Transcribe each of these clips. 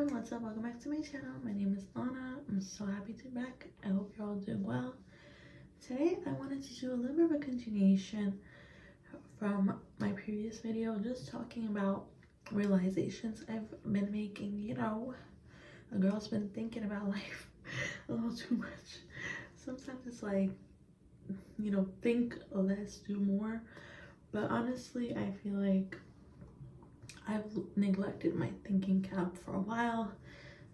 everyone, what's up? Welcome back to my channel. My name is Anna. I'm so happy to be back. I hope you're all doing well. Today I wanted to do a little bit of a continuation from my previous video, just talking about realizations I've been making. You know, a girl's been thinking about life a little too much. Sometimes it's like, you know, think less, do more. But honestly, I feel like I've neglected my thinking cap for a while.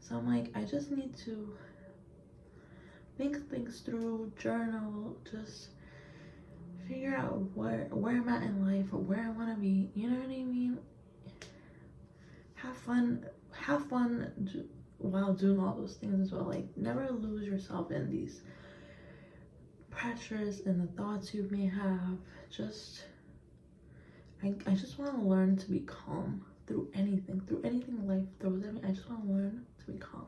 So I'm like, I just need to think things through, journal, just figure out where I'm at in life or where I want to be. You know what I mean? Have fun while doing all those things as well. Like, never lose yourself in these pressures and the thoughts you may have. I just want to learn to be calm through anything life throws at me. I just want to learn to be calm.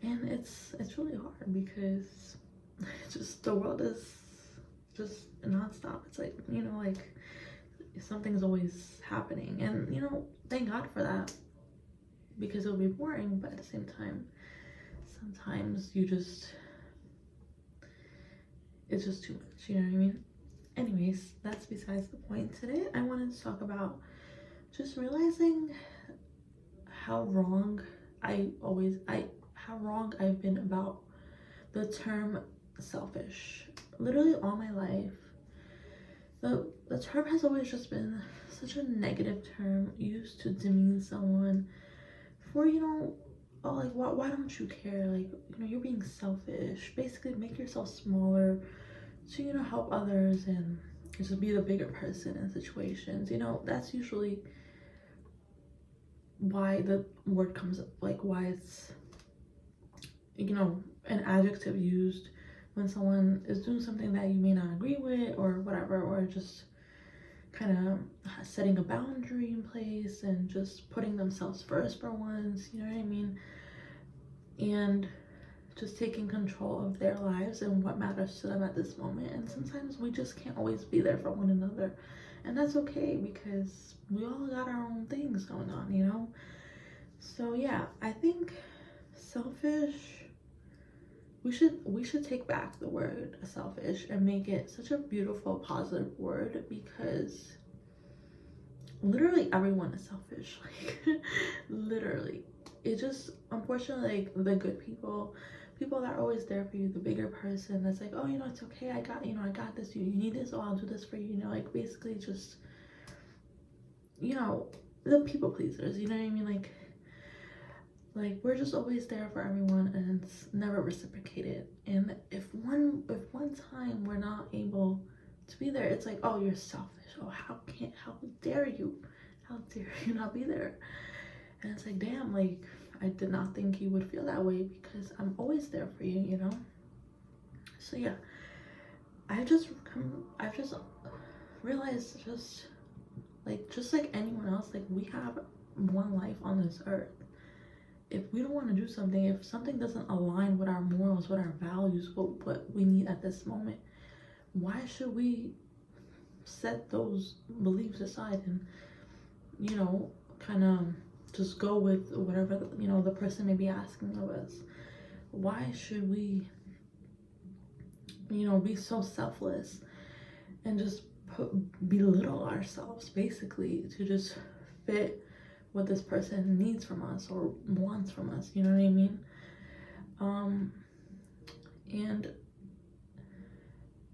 And it's really hard because just the world is just nonstop. It's like, you know, like something's always happening, and you know, thank God for that, because it would be boring. But at the same time, sometimes it's just too much, you know what I mean? Anyways, that's besides the point. Today I wanted to talk about just realizing how wrong I've been about the term selfish. Literally all my life, the term has always just been such a negative term used to demean someone for, you know, oh, like, why don't you care? Like, you know, you're being selfish. Basically, make yourself smaller to, you know, help others and just be the bigger person in situations. You know, that's usually why the word comes up, like why it's, you know, an adjective used when someone is doing something that you may not agree with or whatever, or just kind of setting a boundary in place and just putting themselves first for once, you know what I mean? And just taking control of their lives and what matters to them at this moment. And sometimes we just can't always be there for one another, and that's okay, because we all got our own things going on, you know? So yeah, I think selfish, we should take back the word selfish and make it such a beautiful, positive word, because literally everyone is selfish. Like, literally. It just, unfortunately, like the good people that are always there for you, the bigger person that's like, oh, you know, it's okay, I got this, you need this, oh, I'll do this for you, you know, like basically just, you know, the people pleasers, you know what I mean? Like we're just always there for everyone, and it's never reciprocated. And if one time we're not able to be there, it's like, oh, you're selfish. Oh, how dare you not be there? And it's like, damn, like I did not think you would feel that way, because I'm always there for you, you know? So yeah, I've just realized, just like anyone else, like we have one life on this earth. If we don't want to do something, if something doesn't align with our morals, with our values, what we need at this moment, why should we set those beliefs aside and, you know, kind of just go with whatever, you know, the person may be asking of us? Why should we, you know, be so selfless and just belittle ourselves, basically, to just fit what this person needs from us or wants from us, you know what I mean? And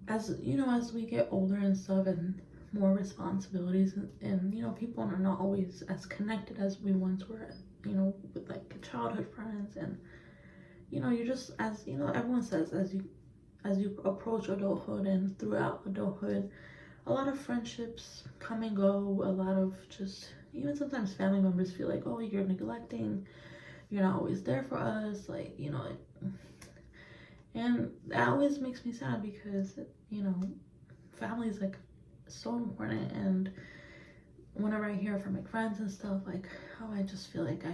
as you know, as we get older and stuff, and more responsibilities, and you know, people are not always as connected as we once were, you know, with like childhood friends. And you know, you just, as you know, everyone says, as you approach adulthood and throughout adulthood, a lot of friendships come and go. A lot of just, even sometimes family members feel like, oh, you're neglecting, you're not always there for us, like, you know, and that always makes me sad, because, you know, family is like so important. And whenever I hear from like friends and stuff, like, oh, I just feel like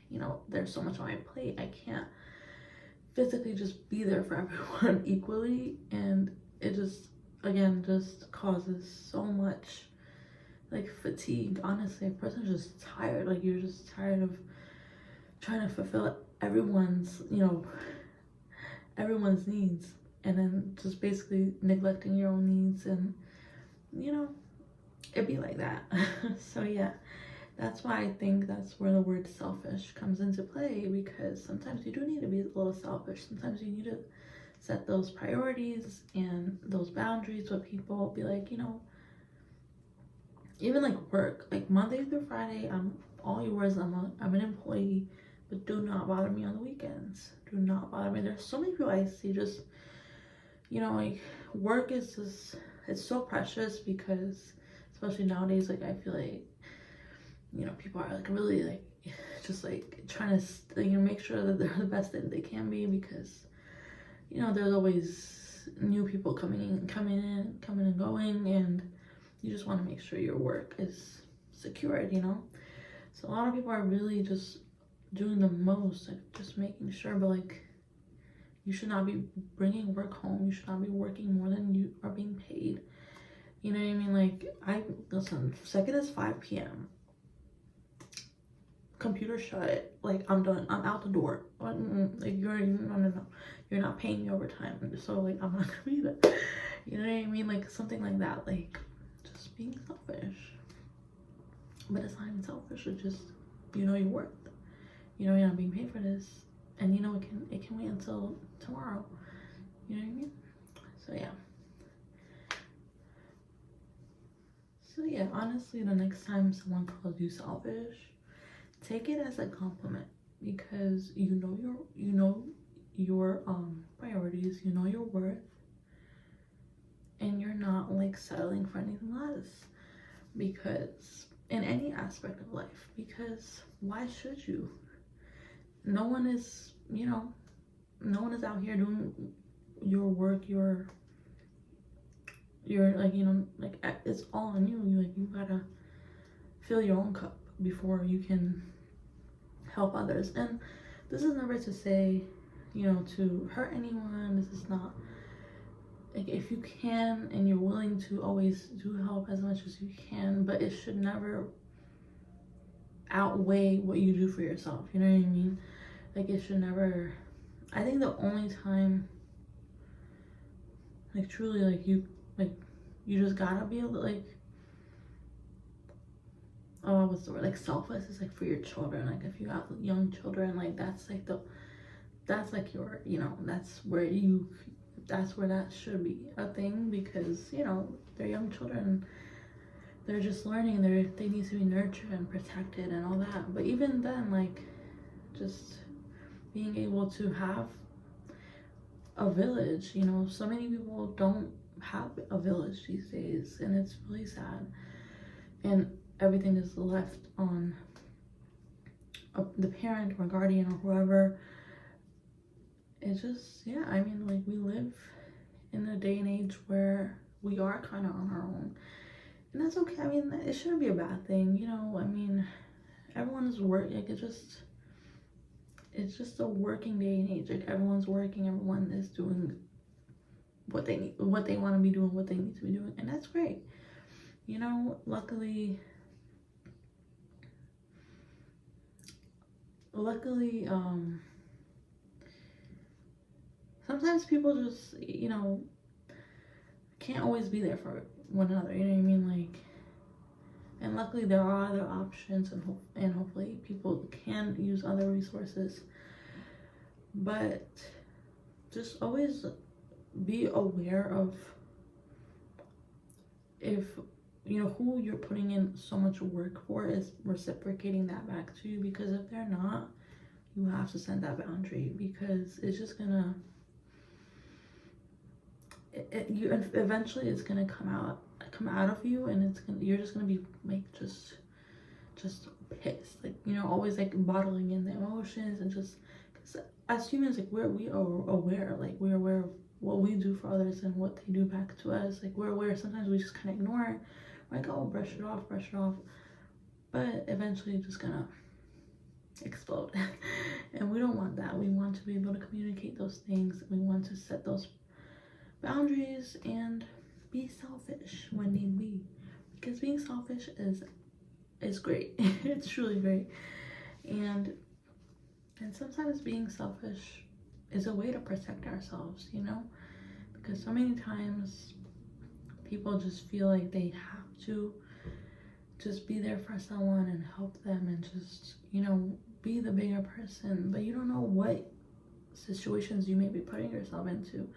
you know, there's so much on my plate, I can't physically just be there for everyone equally. And it just, again, just causes so much like fatigue. Honestly, a person's just tired. Like, you're just tired of trying to fulfill everyone's, everyone's needs, and then just basically neglecting your own needs, and it'd be like that. So yeah, that's why I think that's where the word selfish comes into play, because sometimes you do need to be a little selfish. Sometimes you need to set those priorities and those boundaries with people. Be like, even like work, like Monday through Friday, I'm all yours. I'm an employee, but do not bother me on the weekends. Do not bother me. There's so many people I see just, like, work is just, it's so precious, because especially nowadays, like, I feel like, people are like really like just like trying to make sure that they're the best that they can be, because there's always new people coming and going, and you just want to make sure your work is secured. So a lot of people are really just doing the most, like just making sure, but like, you should not be bringing work home. You should not be working more than you are being paid. You know what I mean? Like, listen, second is 5 p.m. computer shut, like, I'm done, I'm out the door. Like, no, you're not paying me overtime, so like, I'm not gonna be there. You know what I mean? Like, something like that, like, just being selfish. But it's not even selfish, it's just, your worth. You're not being paid for this, and it can wait until tomorrow. You know what I mean? So yeah, honestly, the next time someone calls you selfish, take it as a compliment, because you know your priorities, you know your worth, and you're not like settling for anything less, because in any aspect of life, because why should you? No one is out here doing your work, you're like, like, it's all on you. You gotta fill your own cup before you can help others. And this is never to say, to hurt anyone. This is not, like, if you can and you're willing to, always do help as much as you can, but it should never outweigh what you do for yourself. You know what I mean? Like, it should never. I think the only time, like, truly, like, you just gotta be able to, like, what's the word, like, selfless is like for your children. Like, if you have young children, like, that's like your, that's where that should be a thing, because they're young children, they're just learning, they need to be nurtured and protected and all that. But even then, like, just being able to have a village, so many people don't have a village these days, and it's really sad, and everything is left on the parent or guardian or whoever. It's just, yeah, I mean, like, we live in a day and age where we are kind of on our own, and that's okay. I mean, it shouldn't be a bad thing, I mean, everyone is like, it's just a working day and age. Like, everyone's working, everyone is doing what they need, what they want to be doing, what they need to be doing, and that's great. Luckily, sometimes people just, can't always be there for one another. You know what I mean? Like, and luckily there are other options, and hopefully people can use other resources. But just always be aware of if who you're putting in so much work for is reciprocating that back to you, because if they're not, you have to set that boundary, because it's just gonna eventually it's gonna come out of you, and you're just gonna be like just pissed, like, always like bottling in the emotions, and just, because as humans, like, we are aware, like, we're aware of what we do for others and what they do back to us. Like, we're aware. Sometimes we just kind of ignore it. We're like, oh, brush it off, but eventually it's just gonna explode. And we don't want that. We want to be able to communicate those things. We want to set those boundaries and be selfish when need be, because being selfish is great. It's truly great. And And sometimes being selfish is a way to protect ourselves, you know? Because so many times people just feel like they have to just be there for someone and help them and just, you know, be the bigger person. But you don't know what situations you may be putting yourself into.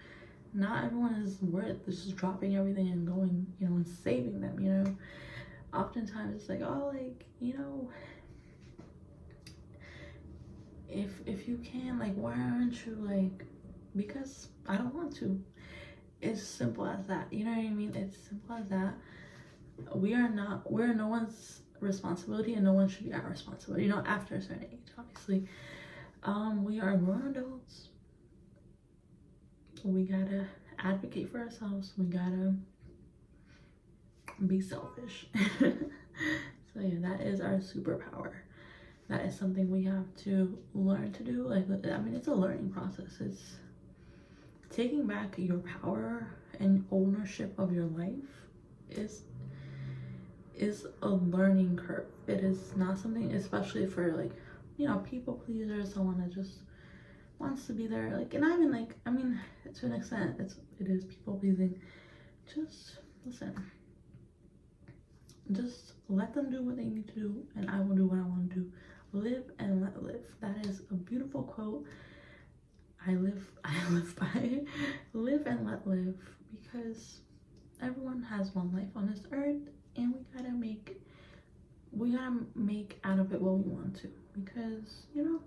Not everyone is worth just dropping everything and going, you know, and saving them, you know? Oftentimes it's like, oh, like, you know, if you can, like, why aren't you, like, because I don't want to. It's simple as that, you know what I mean? It's simple as that. We're no one's responsibility, and no one should be our responsibility, you know, after a certain age, obviously. We are grown adults. We gotta advocate for ourselves. We gotta be selfish. So yeah, that is our superpower. That is something we have to learn to do. Like, I mean, it's a learning process. It's taking back your power and ownership of your life is a learning curve. It is not something, especially for, like, you know, people pleasers, someone that just wants to be there, like, and I mean, like, I mean, to an extent, it is people pleasing. Just listen. Just let them do what they need to do, and I will do what I want to do. Live and let live. That is a beautiful quote. I live by. Live and let live, because everyone has one life on this earth, and we gotta make out of it what we want to, because, you know,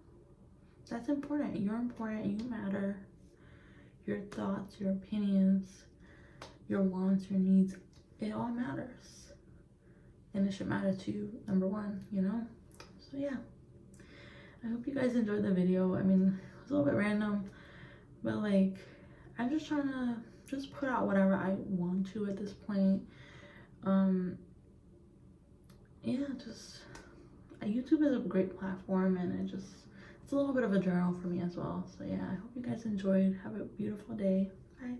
that's important. You're important. You matter. Your thoughts, your opinions, your wants, your needs, it all matters, and it should matter to you, number one, you know? So yeah, I hope you guys enjoyed the video. I mean, it was a little bit random, but, like, I'm just trying to just put out whatever I want to at this point. Yeah, just YouTube is a great platform, and it's a little bit of a journal for me as well. So yeah, I hope you guys enjoyed. Have a beautiful day. Bye.